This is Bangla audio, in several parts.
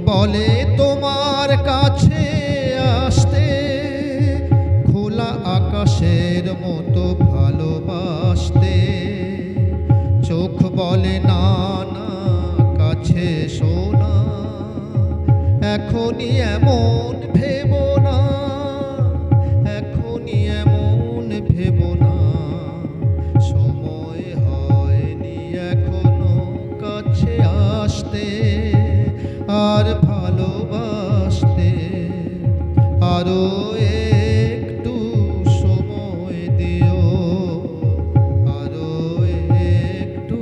বলে তোমার কাছে আসতে, খোলা আকাশের মতো ভালোবাসতে। চোখ বলে না না কাছে শোনা, এখনই এমন ভেবো না, এখনই এমন ভেবো না। সময় হয়নি এখনো কাছে আসতে আর ভালোবাসতে। আরো একটু সময় দিও, আরো একটু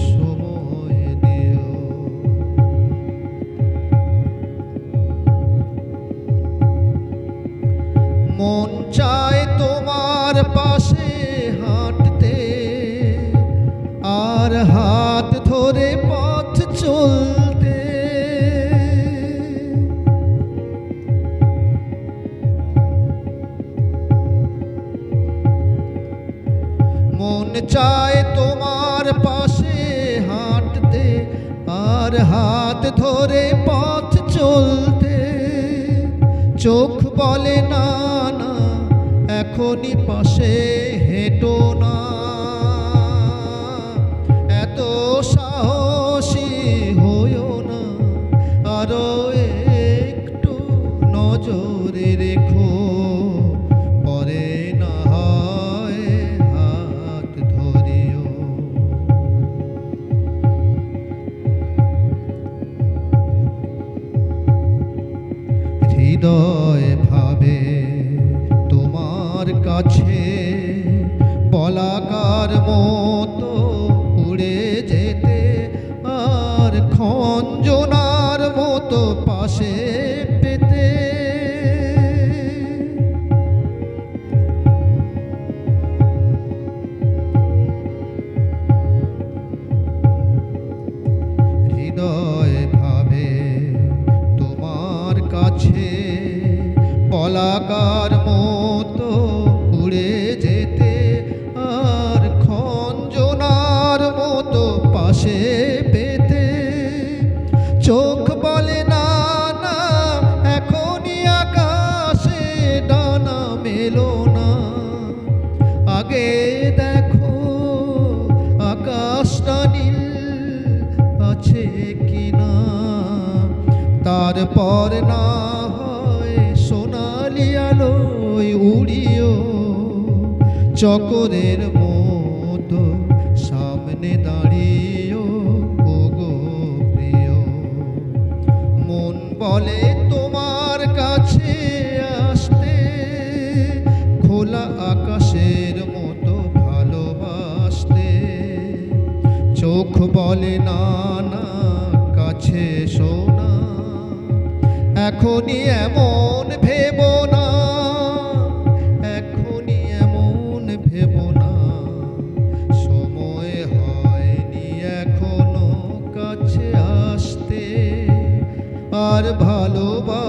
সময় দিও। মন চায় তোমার পাশে হাঁটতে, আর হাত ধরে পথ চলতে। মন চায় তোমার পাশে হাঁটতে, আর হাত ধরে পথ চলতে। চোখ বলে না না এখনই পাশে হেঁটো না, এত সাহসী হইও না। আরো একটু নজরে রেখো, পরে না হয় হাত ধরিও। হৃদয় ভাবে তোমার কাছে, পলাকার মতো উড়ে যেতে, আর খঞ্জনার মতো পাশে পেতে। হৃদয় ভাবে তোমার কাছে, পলাকার মতো উড়ে যেতে, আর খঞ্জনার মতো পাশে পেতে। চোখ বলে না না এখনই আকাশে ডানা মেলো না, আগে দেখো আকাশটা নীল আছে কিনা। তারপর না হয় সোনালি আলোয় উড়িও, চকরের মতো সামনে দাঁড়িয়েও ওগো প্রিয়। মন বলে তোমার কাছে আসতে, খোলা আকাশের মতো ভালোবাসতে। চোখ বলে না না কাছে শোনা, এখনই এমন ভেবো না, এখনই এমন ভেবো না। সময় হয়নি এখনো কাছে আসতে আর ভালোবাসতে।